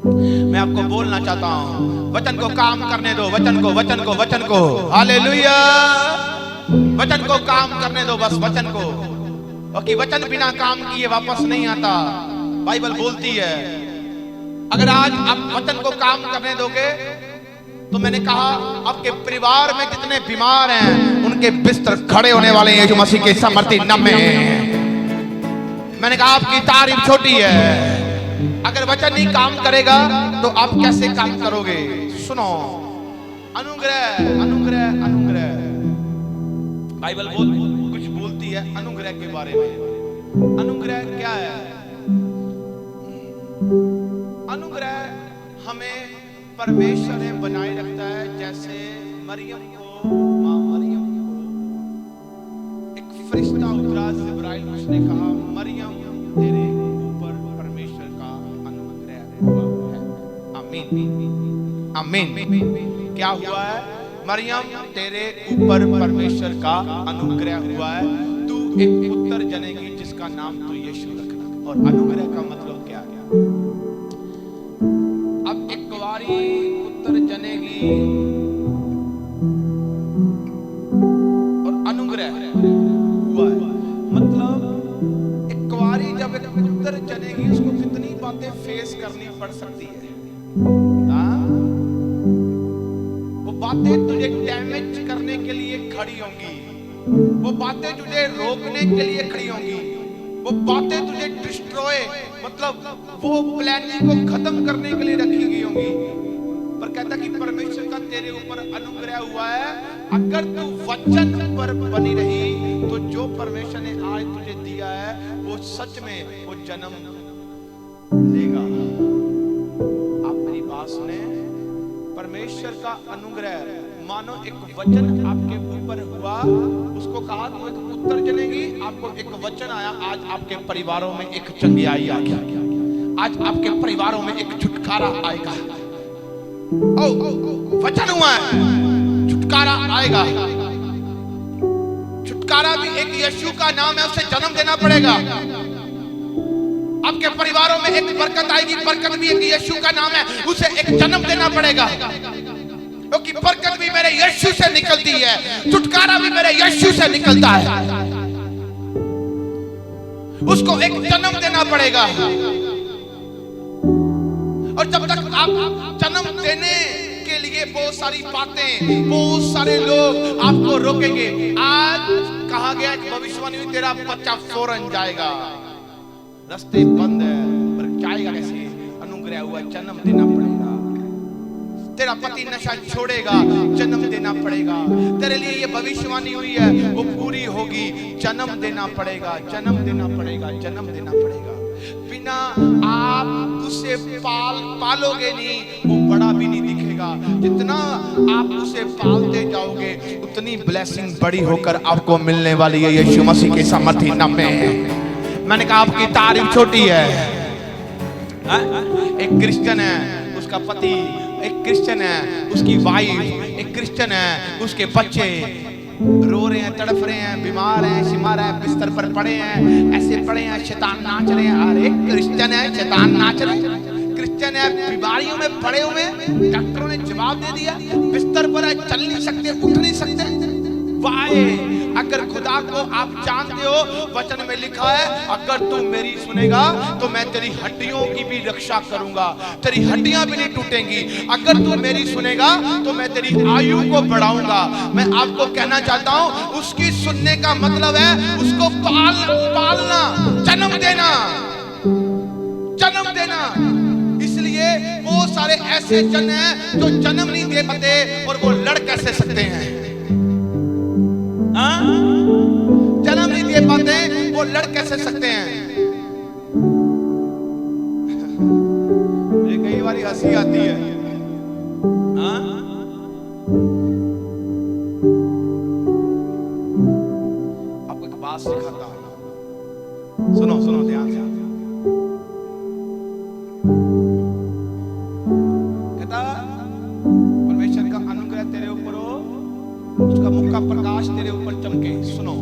मैं आपको बोलना चाहता हूं, वचन को काम करने दो, वचन को हालेलुया। वचन को काम करने दो, बस वचन को, क्योंकि वचन बिना काम किए वापस नहीं आता। बाइबल बोलती है अगर आज आप वचन को काम करने दोगे तो मैंने कहा आपके परिवार में जितने बीमार हैं उनके बिस्तर खड़े होने वाले हैं यीशु मसीह के सामर्थ्य नाम में। मैंने कहा आपकी तारीफ छोटी है, अगर वचन नहीं काम करेगा तो आप कैसे काम करोगे? सुनो, अनुग्रह अनुग्रह अनुग्रह, बाइबल कुछ बोलती है अनुग्रह के बारे में। अनुग्रह क्या है? अनुग्रह हमें परमेश्वर ने बनाए रखता है। जैसे मरियम को, मां मरियम को एक फरिश्ता उतरा जिब्राइल, उसने कहा मरियम तेरे ऊपर परमेश्वर का अनुग्रह हुआ है। आमीन आमीन। क्या हुआ है? मरियम तेरे ऊपर परमेश्वर का अनुग्रह हुआ है, तू एक पुत्र जनेगी जिसका नाम तू यीशु रखना। और अनुग्रह का मतलब क्या है? अब एक कुंवारी पुत्र जनेगी और अनुग्रह हुआ है, मतलब एक कुंवारी जब एक पुत्र जनेगी उसको कितनी बातें फेस करनी पड़ सकती है। वो बातें तुझे डैमेज करने के लिए खड़ी होंगी, वो बातें तुझे रोकने के लिए खड़ी होंगी, वो बातें तुझे डिस्ट्रॉय मतलब वो प्लानिंग को खत्म करने के लिए रखी गई होंगी। पर कहता कि परमेश्वर का तेरे ऊपर अनुग्रह हुआ है, अगर तू वचन पर बनी रही तो जो परमेश्वर ने आज तुझे दिया है वो सच में वो जन्म लेगा। आप मेरी बात सुने, परमेश्वर का अनुग्रह मानो एक वचन आपके ऊपर हुआ, उसको कहा तो एक पुत्र जनेगी, आपको एक वचन आया, आज आपके परिवारों में एक चंगियाई आ गया, आज आपके परिवारों में एक छुटकारा आएगा। ओ वचन हुआ है, छुटकारा आएगा। छुटकारा भी एक यीशु का नाम है, उसे जन्म देना पड़ेगा। आपके परिवारों में एक बरकत आएगी, बरकत भी एक यीशु का नाम है, उसे एक जन्म देना पड़ेगा। क्योंकि बरकत भी मेरे यीशु से निकलती है, छुटकारा भी मेरे यीशु से निकलता है, उसको एक जन्म देना पड़ेगा। और जब तक आप जन्म देने के लिए बहुत सारी बातें, बहुत सारे लोग आपको रोकेंगे। आज कहा गया एक भविष्यवाणी हुई, तेरा बच्चा फौरन जाएगा, रास्ते बंद है, पर जाएगा कैसे? अनुग्रह हुआ, जन्म देना पड़ेगा। तेरा पति नशा छोड़ेगा, जन्म देना पड़ेगा। तेरे लिए ये भविष्यवाणी हुई है वो पूरी होगी, जन्म देना पड़ेगा, जन्म देना पड़ेगा, जन्म देना पड़ेगा। बिना आप उसे पालोगे नहीं, वो बड़ा भी नहीं दिखेगा। जितना आप उसे पालते जाओगे उतनी ब्लेसिंग बड़ी होकर आपको मिलने वाली है यीशु मसीह के सामर्थ्य नाम में। मैंने कहा आपकी तारीफ छोटी है। एक क्रिश्चियन है, उसका पति, एक क्रिश्चियन है, उसकी वाइफ, एक क्रिश्चियन है, उसके बच्चे रो रहे हैं, तड़प रहे हैं, बीमार हैं, शिमार है, बिस्तर पर पड़े हैं, ऐसे पड़े हैं, शैतान नाच रहे हैं। अरे क्रिश्चियन है, शैतान नाच रहे हैं। क्रिश्चियन है, बीमारियों में पड़े हुए, डॉक्टरों ने जवाब दे दिया, बिस्तर पर है, चल नहीं सकते, उठ नहीं सकते। वाहे, अगर खुदा को आप जानते हो, वचन में लिखा है अगर तू मेरी सुनेगा तो मैं तेरी हड्डियों की भी रक्षा करूंगा, तेरी हड्डियां भी नहीं टूटेंगी। अगर तू मेरी सुनेगा तो मैं तेरी आयु को बढ़ाऊंगा। मैं आपको कहना चाहता हूं, उसकी सुनने का मतलब है उसको पालना, जन्म देना, जन्म देना। इसलिए वो सारे ऐसे जन हैं जो जन्म नहीं दे पाते, और वो लड़ कैसे सकते हैं? जन्म नहीं दे पाते, वो लड़ कैसे सकते हैं? मुझे कई बार हंसी आती है। आपको एक बात सिखाता हूं, सुनो सुनो ध्यान से। कहता परमेश्वर का अनुग्रह तेरे ऊपर हो, उसका मुख का प्रकाश तेरे ऊपर चमके। सुनो,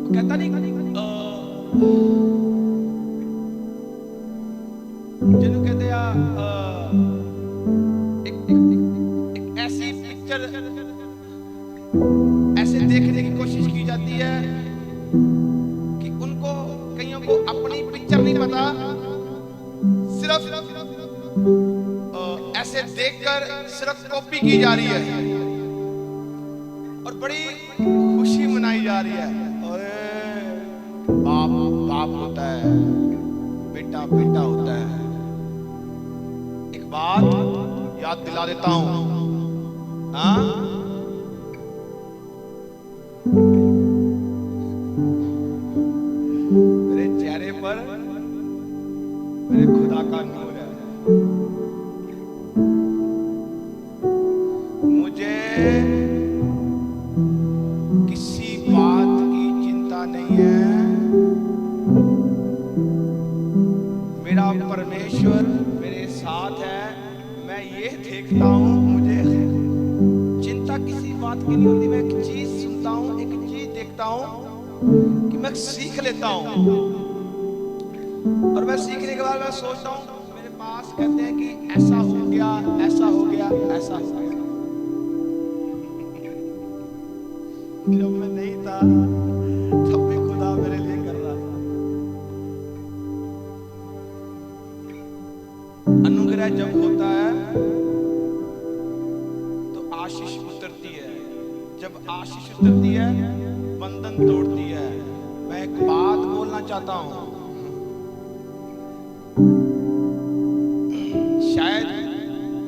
कहता नहीं जिन्हों कहते एक ऐसी पिक्चर ऐसे देखने की कोशिश की जाती है कि उनको कईयों को अपनी पिक्चर नहीं पता, सिर्फ ऐसे देखकर सिर्फ कॉपी की जा रही है और बड़ी खुशी मनाई जा रही है। बाप बाप होता है, बेटा बेटा होता है। एक बात याद दिला देता हूं, मेरे चेहरे पर मेरे खुदा का नूर है। मुझे किसी बात की चिंता नहीं है। मेरा परमेश्वर मेरे साथ है। मैं ये देखता हूं, मुझे चिंता किसी बात की नहीं होती। मैं एक चीज सुनता हूं, एक चीज देखता हूं कि मैं सीख लेता हूं और मैं सीखने के बाद मैं सोचता हूं, मेरे पास कहते हैं कि ऐसा हो गया, ऐसा हो गया, ऐसा हो गया। जब मैं नहीं था तब भी खुदा मेरे लिए कर रहा था। अनुग्रह जब होता है तो आशीष उतरती है। जब आशीष उतरती है बंधन तोड़ती है। मैं एक बात बोलना चाहता हूं, शायद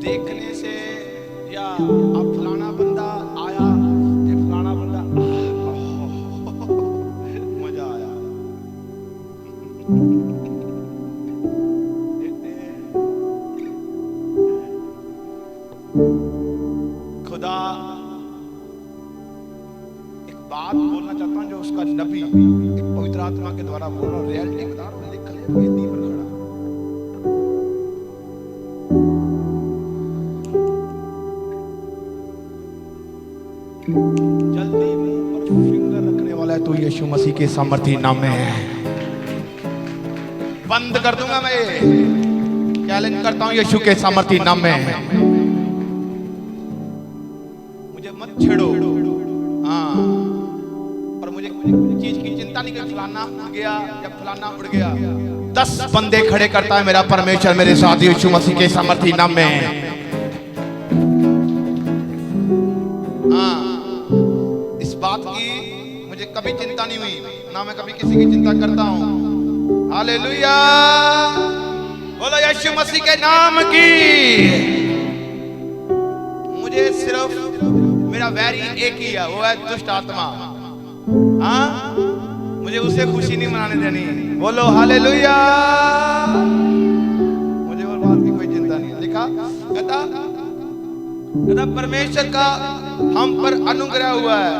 देखने से या अब फलाना बंदा आया, फलाना बंदा मजा आया। खुदा एक बात बोलना चाहता हूं जो उसका नबी एक पवित्र आत्मा के द्वारा बोल रहा हूं। रियलिटी बता रहा हूं, लिख ले वेदी पर खड़ा। जल्दी मुंह पर फिंगर रखने वाला है तो यीशु मसीह के सामर्थी नाम में है। बंद कर दूंगा मैं, चैलेंज करता हूं यीशु के सामर्थी नाम में है। मुझे मत छेड़ो, हाँ, और मुझे चीज की चिंता नहीं कि फलाना उड़ गया या फलाना उड़ गया। 10 बंदे खड़े करता है मेरा परमेश्वर मेरे साथ यीशु मसीह के सामर्थी नाम में है। बात की मुझे कभी चिंता नहीं हुई, ना मैं कभी किसी की चिंता करता हूं। हालेलुया, बोलो यीशु मसीह के नाम की। मुझे सिर्फ मेरा वैरी एक ही है, वो है दुष्ट आत्मा। हाँ, मुझे उसे खुशी नहीं मनाने देनी। बोलो हालेलुया, मुझे और बात की कोई चिंता नहीं। लिखा कहता परमेश्वर का हम पर अनुग्रह हुआ है,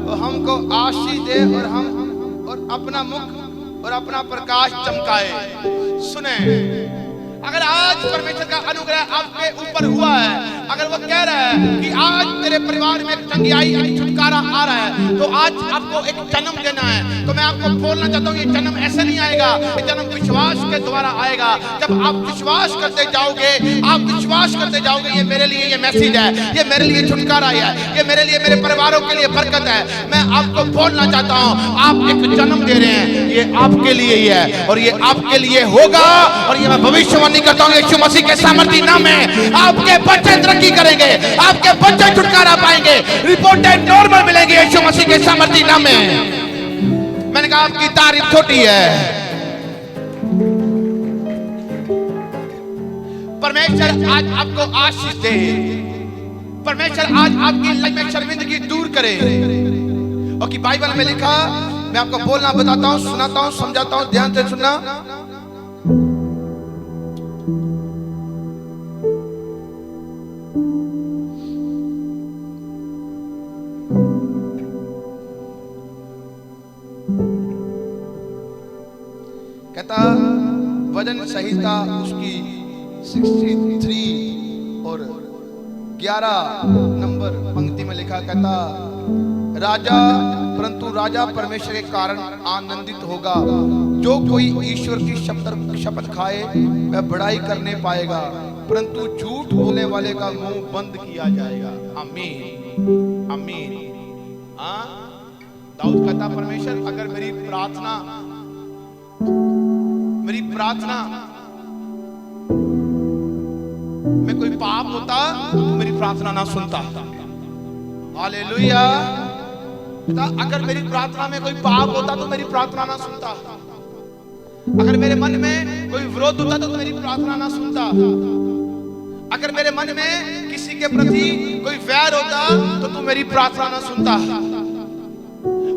वो हमको आशीष दे और अपना मुख और अपना प्रकाश चमकाए। सुने, अगर आज परमेश्वर का अनुग्रह आपके ऊपर हुआ है, अगर वो कह रहा है कि आज तेरे परिवार में चंगियाई छुटकारा आ रहा है, तो आज आपको एक जन्म देना है। तो मैं आपको बोलना चाहता हूँ, ये जन्म ऐसे नहीं आएगा, ये जन्म विश्वास के द्वारा आएगा। जब आप विश्वास करते जाओगे, आप विश्वास करते जाओगे, ये मेरे लिए ये मैसेज है, ये मेरे लिए छुटकारा है, ये मेरे लिए मेरे परिवारों के लिए बरकत है। मैं आपको बोलना चाहता हूँ, आप एक जन्म दे रहे हैं, ये आपके लिए ही है और ये आपके लिए होगा। और ये मैं भविष्यवाणी करता हूं यीशु मसीह के सामर्थी नाम में, आपके बच्चे तरक्की करेंगे, आपके बच्चे छुटकारा पाएंगे, रिपोर्टें नॉर्मल मिलेंगी यीशु मसीह के सामर्थी नाम में। मैंने कहा आपकी तारीफ छोटी है। परमेश्वर आज आपको आशीष दे, परमेश्वर आज आपकी लाइफ में शर्मिंदगी दूर करे। और कि बाइबल में लिखा, मैं आपको बोलना बताता हूं, सुनाता हूं, समझाता हूं, ध्यान से सुनना। कहता वजन संहिता उसकी 63 और 11 नंबर पंक्ति में लिखा, कहता राजा, परंतु राजा परमेश्वर के कारण आनंदित होगा। जो कोई ईश्वर की शपथ खाए वह बड़ाई करने पाएगा, परंतु झूठ बोलने वाले का मुंह बंद किया जाएगा। आमीन, आमीन। हाँ, दाऊद कहता, परमेश्वर अगर मेरी प्रार्थना में कोई पाप होता तो मेरी प्रार्थना ना सुनता। हालेलुया। अगर मेरी प्रार्थना में कोई पाप होता तो मेरी प्रार्थना ना सुनता। अगर मेरे मन में कोई विरोध होता तो मेरी प्रार्थना ना सुनता। अगर मेरे मन में किसी के प्रति कोई वैर होता तो तू मेरी प्रार्थना ना सुनता।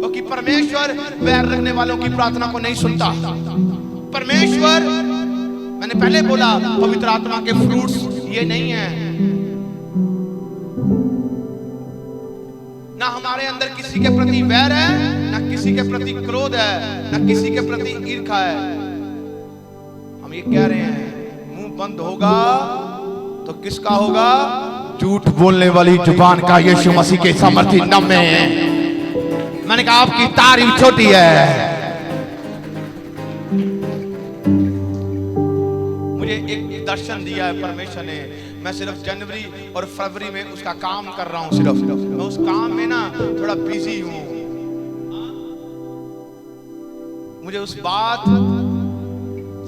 क्योंकि परमेश्वर वैर रखने वालों की प्रार्थना को नहीं सुनता। परमेश्वर, मैंने पहले बोला, पवित्र आत्मा के फ्रूट्स ये नहीं है। ना हमारे अंदर किसी के प्रति वैर है, ना किसी के प्रति क्रोध है, ना किसी के प्रति ईर्ष्या है। हम ये कह रहे हैं, मुंह बंद होगा तो किसका होगा? झूठ बोलने वाली जुबान का। यीशु मसीह के सामर्थी नाम में मैंने कहा आपकी तारीफ छोटी है। मुझे एक दर्शन दिया है परमेश्वर ने। मैं सिर्फ जनवरी और फरवरी में उसका काम कर रहा हूं। सिर्फ मैं उस काम में ना थोड़ा बिजी हूं। मुझे उस बात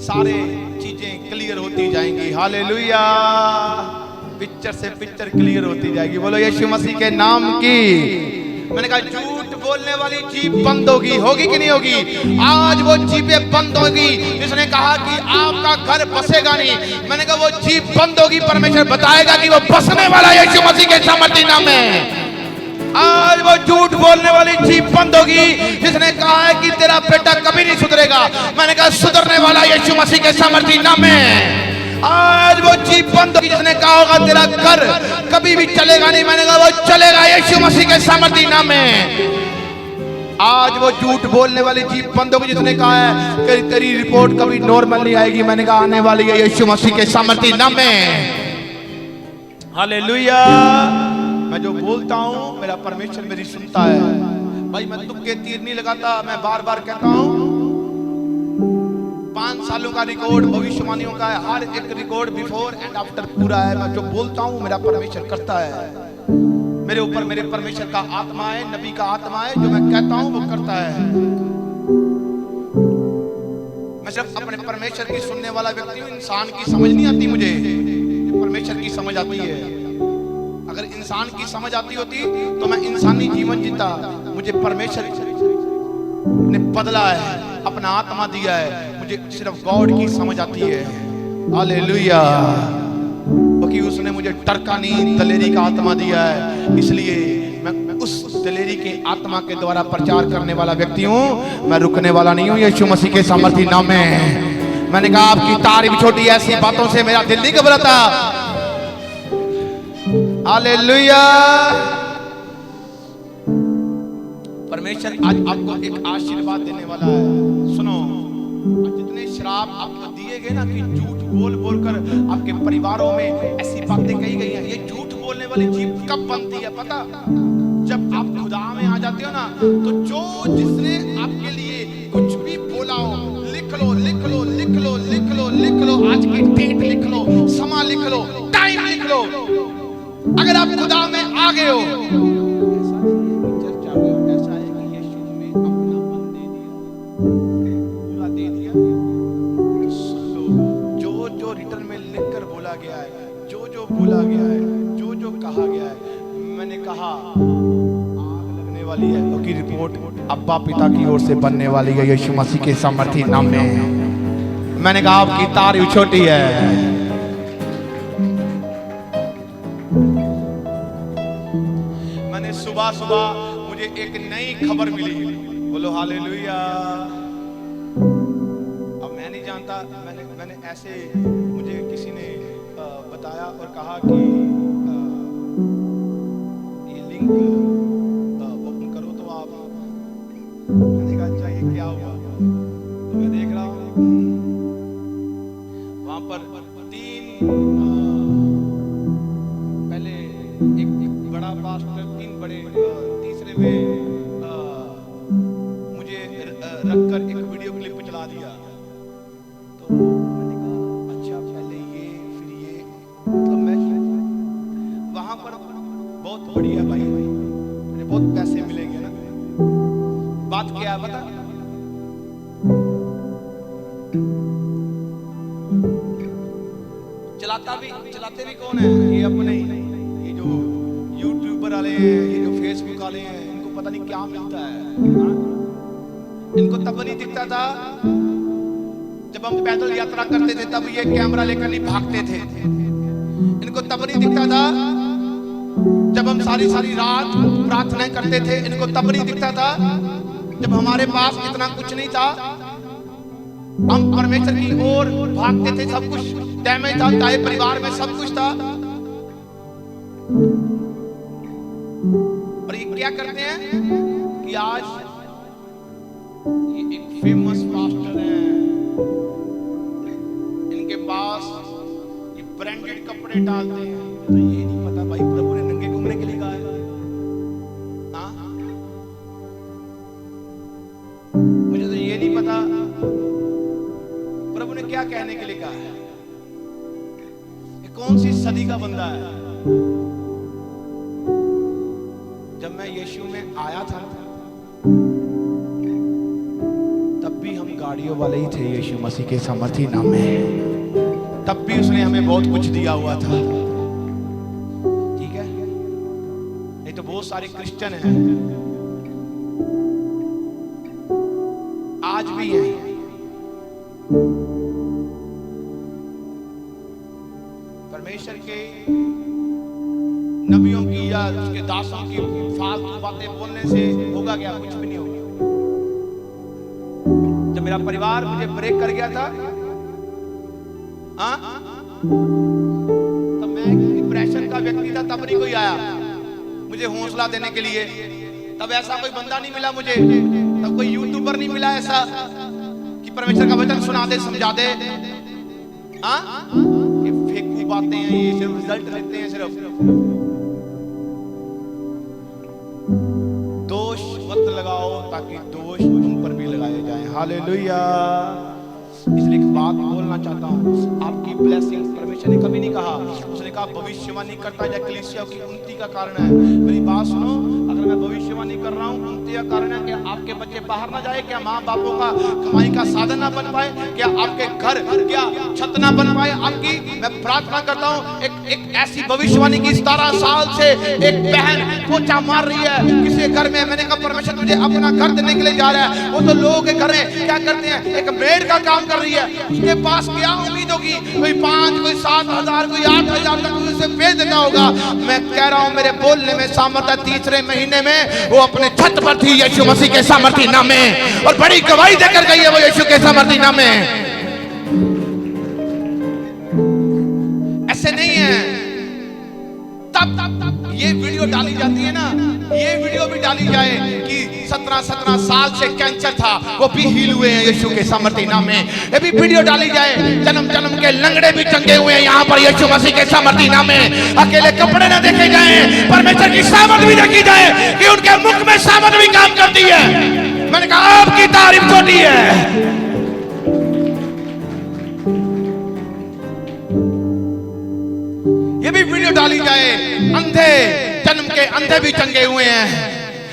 सारे चीजें क्लियर होती जाएंगी। हालेलुया। पिक्चर से पिक्चर क्लियर होती जाएगी। बोलो यीशु मसीह के नाम की। मैंने कहा झूठ बोलने वाली जीभ बंद होगी, होगी कि नहीं होगी? आज वो जीभें बंद होगी। जिसने कहा कि आपका घर बसेगा नहीं, मैंने कहा वो जीभ बंद होगी। परमेश्वर बताएगा कि वो बसने वाला यीशु मसीह के सामर्थी नाम में। आज वो झूठ बोलने वाली जीभ बंद होगी। जिसने कहा है कि तेरा बेटा कभी नहीं सुधरेगा, मैंने कहा सुधरने वाला यीशु मसीह के सामर्थी नाम में। आज वो जीभ बंद होगी। जिसने कहा होगा तेरा घर कभी भी चलेगा नहीं, मैंने कहा वो चलेगा यीशु मसीह के सामर्थी नाम में। आज वो झूठ बोलने वाली जीभ बंद होगी। जिसने कहा है कि तेरी रिपोर्ट कभी नॉर्मल नहीं आएगी, मैंने कहा आने वाली है यीशु मसीह के सामर्थी नाम में। हालेलुया। मैं जो बोलता हूं मेरा परमेश्वर मेरी सुनता है। भाई मैं तुक्के तीर नहीं लगाता। मैं बार बार कहता हूं 5 सालों का रिकॉर्ड भविष्यवाणियों का है। हर एक रिकॉर्ड बिफोर एंड आफ्टर पूरा है। मैं जो बोलता हूं मेरा परमेश्वर करता है। मेरे ऊपर मेरे परमेश्वर का आत्मा है, नबी का आत्मा है। जो मैं कहता हूं वो करता है। मैं सिर्फ अपने परमेश्वर की सुनने वाला व्यक्ति हूं। इंसान की समझ नहीं आती मुझे, परमेश्वर की समझ आती है। अगर इंसान की समझ आती होती तो मैं इंसानी जीवन जीता। मुझे परमेश्वर ने बदला है, अपना आत्मा दिया है। मुझे सिर्फ गॉड की समझ आती है। हालेलुया। क्योंकि उसने मुझे डर का नहीं, दलेरी का आत्मा दिया है। इसलिए मैं उस दलेरी के आत्मा के द्वारा प्रचार करने वाला व्यक्ति हूं। मैं रुकने वाला नहीं हूं यीशु मसीह के सामर्थी नाम में। मैंने कहा आपकी तारीफ छोटी, ऐसी बातों से मेरा दिल नहीं घबराता। हालेलुया। परमेश्वर आज आपको एक आशीर्वाद देने वाला है। सुनो, जितने श्राप आपको दिए गए ना कि झूठ बोल बोलकर आपके परिवारों में ऐसी बातें कही गई हैं, ये झूठ बोलने वाली जीभ कब बनती है पता? जब आप खुदा में आ जाते हो ना, तो जो जिसने आपके लिए कुछ भी बोला हो, लिख लो लिख लो लिख लो लिख लो लिख लो। आज की डेट लिख लो, समय लिख लो, टाइम लिख लो। अगर आप खुदा में आ गए हो, ऐसा है कि यीशु ने अपना मन दे दिया, पूरा दे दिया। सुन लो, जो जो रिटर्न में लिखकर बोला गया है, जो जो बोला गया है, जो जो कहा गया है, मैंने कहा आग लगने वाली है क्योंकि रिपोर्ट अब्बा पिता की ओर से बनने वाली है यीशु मसीह के सामर्थी नाम में। मैंने कहा आपकी तारीफ छोटी है। सुबह सुबह मुझे एक नई खबर मिली। बोलो हालेलुया। अब मैं नहीं जानता, मैंने ऐसे मुझे किसी ने बताया और कहा कि ये लिंक ओपन करो तो आप। मैंने कहा अच्छा ये क्या हुआ? तो मैं देख रहा हूँ वहां पर 3 पहले एक बड़ा पास्टर, 3 बड़े, तीसरे हुए मुझे रखकर एक वीडियो क्लिप चला दिया। तो मैंने कहा अच्छा पहले ये फिर ये, मतलब मैं वहां पर बहुत बढ़िया भाई, मुझे बहुत पैसे मिलेंगे ना। बात क्या है बता, चलाते भी कौन है? ये अपने ये जो यूट्यूबर वाले हैं, ये जो फेसबुक वाले हैं, इनको पता नहीं क्या मिलता है। इनको तब नहीं दिखता था जब हम पैदल यात्रा करते थे, तब ये कैमरा लेकर नहीं भागते थे। इनको तब नहीं दिखता था जब हम सारी रात प्रार्थनाएं करते थे। इनको तब नहीं दिखता था जब हमारे पास इतना कुछ नहीं था, हम परमेश्वर की ओर भागते थे। सब कुछ डैमेज था, चाहे परिवार में सब कुछ था। और ये क्या करते हैं कि आज ये एक फेमस पास्टर हैं, इनके पास ये ब्रांडेड कपड़े डालते हैं। तो ये नहीं पता भाई प्रभु ने नंगे घूमने के लिए कहा है। हाँ, मुझे तो ये नहीं पता प्रभु ने क्या कहने के लिए कहा है। कौन सी सदी का बंदा है? जब मैं यीशु में आया था तब भी हम गाड़ियों वाले ही थे यीशु मसीह के सामर्थी नाम में। तब भी उसने हमें बहुत कुछ दिया हुआ था, ठीक है? नहीं तो बहुत सारे क्रिश्चियन हैं, आज भी हैं, परमेश्वर के नबियों की या उसके दासों की फालतू बातें बोलने से होगा क्या? कुछ भी नहीं होगा। जब मेरा परिवार मुझे ब्रेक कर गया था, तब मैं डिप्रेशन का व्यक्ति था, तब नहीं कोई आया मुझे हौसला देने के लिए। तब ऐसा कोई बंदा नहीं मिला मुझे, तब कोई यूट्यूबर नहीं मिला ऐसा कि परमेश्वर का वचन सुना दे, समझा दे। ये फेकू बातें हैं, ये सिर्फ रिजल्ट लेते हैं। सिर्फ दोष मत लगाओ ताकि दोष तुम पर भी लगाए जाएं। हालेलुया। इसलिए एक बात बोलना चाहता हूँ, आपकी ब्लेसिंग परमेश्वर ने कभी नहीं कहा, उसने कहा भविष्यवाणी करता या कलीसिया की उन्नति का कारण है। मेरी बात सुनो, अगर मैं भविष्यवाणी कर रहा हूँ, उन्नति का कारण है कि आपके बच्चे बाहर ना जाए, क्या माँ बापों का कमाई का साधन ना बन पाए, क्या आपके घर क्या छत ना बन पाए आपकी। मैं प्रार्थना करता हूँ, एक ऐसी भविष्यवाणी की 17 साल से एक बहन पोछा मार रही है किसी घर में। मैंने कहा परमेश्वर तुझे अपना घर देने के लिए जा रहा है। वो तो लोगों के घर में क्या करते हैं, एक मेड का काम कर रही है, उसके पास क्या उम्मीद होगी? कोई 5, कोई 7,000, कोई 8,000 तक उसे भेज देता होगा। मैं कह रहा हूं मेरे बोलने में सामर्थ्य। तीसरे महीने में वो अपने छत पर थी यीशु मसीह के सामर्थी नाम में, और बड़ी गवाही देकर गई है वो यीशु के सामर्थी नाम में। ऐसे नहीं है। तब ये वीडियो डाली जाती है ना, ये वीडियो भी डाली जाए कि 17 साल से कैंसर था, वो भी हील हुए हैं यीशु के सामर्थी नाम में। ये भी वीडियो डाली जाए, जन्म के लंगड़े भी चंगे हुए हैं यहाँ पर यीशु मसीह के सामर्थी नाम में। अकेले कपड़े न देखे जाए, परमेश्वर की सामर्थ भी देखी जाए कि उनके मुख में सामर्थ भी काम करती है। मैंने कहा आपकी तारीफ छोटी है। ये भी वीडियो डाली जाए, अंधे जन्म के अंधे भी चंगे हुए हैं।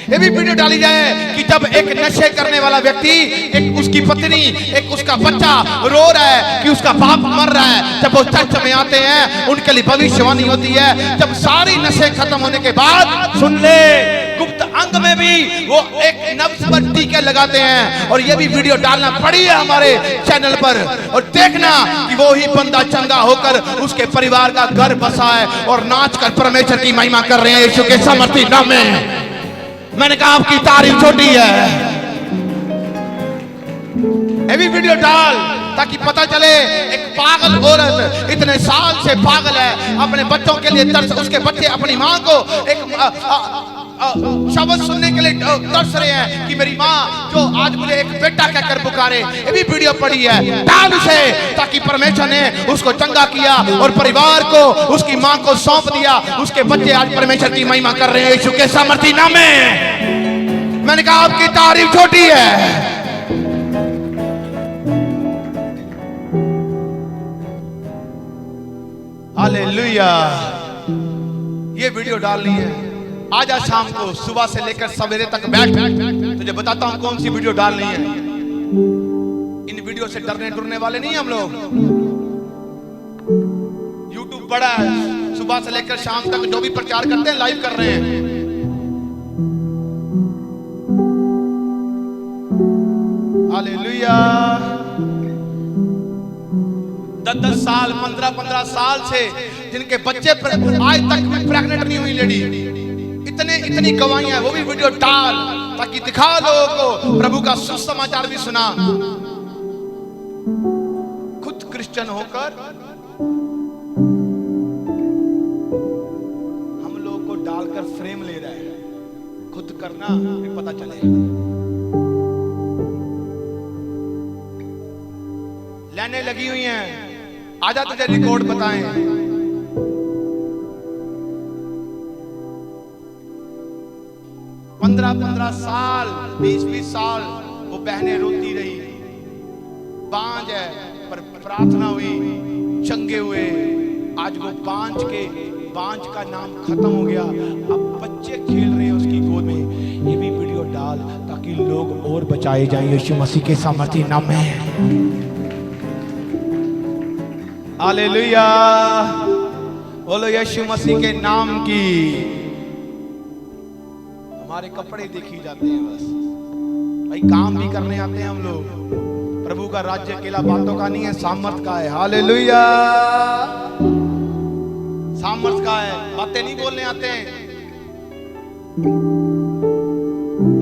ये भी वीडियो डाली जाए कि जब एक नशे करने वाला व्यक्ति, एक उसकी पत्नी, एक उसका बच्चा रो रहा है कि उसका बाप मर रहा है, जब वो चर्च में आते हैं उनके लिए भविष्यवाणी होती है। जब सारी नशे खत्म होने के बाद सुन ले, गुप्त अंग में भी वो एक नब्ज पर टीके लगाते हैं। और ये भी वीडियो डालना पड़ी है हमारे चैनल पर, और देखना कि वो ही बंदा चंगा होकर उसके परिवार का घर बसा है और नाच कर परमेश्वर की महिमा कर रहे हैं यीशु के सामर्थी नाम में। मैंने कहा आपकी तारीफ छोटी है। ये भी वीडियो डाल ताकि पता चले एक पागल औरत इतने साल से पागल है, अपने बच्चों के लिए तरस, उसके बच्चे अपनी माँ को एक शब्द सुनने के लिए तरस रहे हैं कि मेरी माँ जो आज मुझे एक बेटा कहकर पुकारे। ये भी वीडियो पड़ी है, डाल उसे ताकि परमेश्वर ने उसको चंगा किया और परिवार को उसकी माँ को सौंप दिया। उसके बच्चे आज परमेश्वर की महिमा कर रहे हैं यीशु के सामर्थी नाम में। मैंने कहा आपकी तारीफ छोटी है। हालेलुया। ये वीडियो डालनी है, आजा शाम को सुबह से लेकर सवेरे तक बैठ, तुझे बताता हूं कौन सी वीडियो डालनी है। इन वीडियो से डरने डरने वाले नहीं हम लोग। यूट्यूब बड़ा है, सुबह से लेकर शाम तक जो भी प्रचार करते हैं लाइव कर रहे हैं। हालेलुया। 10-10 साल 15-15 साल से जिनके बच्चे आज तक भी प्रेग्नेंट नहीं हुई लेडी, इतनी गवाहियां, वो भी वीडियो डाल ताकि दिखा लोगों को प्रभु का सुसमाचार भी सुना। खुद क्रिश्चियन होकर हम लोग को डालकर फ्रेम ले रहा है। खुद करना फिर पता चलेगा। लाइनें लगी हुई हैं, आजा तुझे रिकॉर्ड बताएं। 15-15 साल 20-20 साल वो बहनें रोती रही। बांझ है पर प्रार्थना हुई, चंगे हुए। आज वो बांझ का नाम खत्म हो गया, अब बच्चे खेल रहे हैं उसकी गोद में। ये भी वीडियो डाल ताकि लोग और बचाए जाएं यीशु मसीह के सामर्थी नाम में। हालेलुया। बोलो यीशु मसीह के नाम की। हमारे कपड़े देखी जाते हैं बस, भाई काम भी करने आते हैं हम लोग। प्रभु का राज्य अकेला बातों का नहीं है, सामर्थ का है। हालेलुया। सामर्थ का है, बातें नहीं बोलने आते हैं।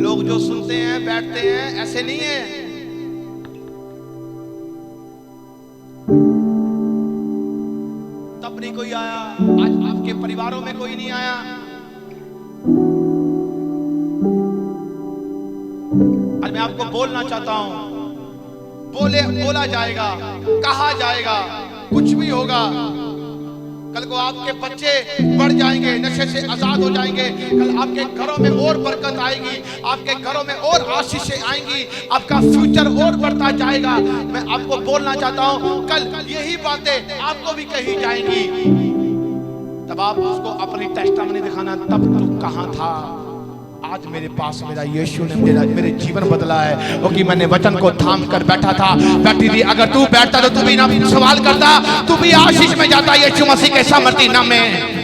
लोग जो सुनते हैं बैठते हैं, ऐसे नहीं है। तब नहीं कोई आया, आज आपके परिवारों में कोई नहीं आया। आज मैं आपको बोलना चाहता हूं, बोला जाएगा, कहा जाएगा, कुछ भी होगा। कल को आपके बच्चे बढ़ जाएंगे, नशे से आजाद हो जाएंगे। कल आपके घरों में और बरकत आएगी, आपके घरों में और आशीषें आएंगी, आपका फ्यूचर और बढ़ता जाएगा। मैं आपको बोलना चाहता हूं, कल यही बातें आपको भी कही जाएंगी। तब आप उसको अपनी टेस्टामनी दिखाना, तब तू कहां था। आज मेरे पास मेरा यीशु ने मेरे जीवन बदला है, क्योंकि मैंने वचन को थाम कर बैठा था, बैठी थी। अगर तू बैठता तो तू भी ना सवाल करता, तू भी आशीष में जाता यीशु मसीह के सामर्थी नाम में।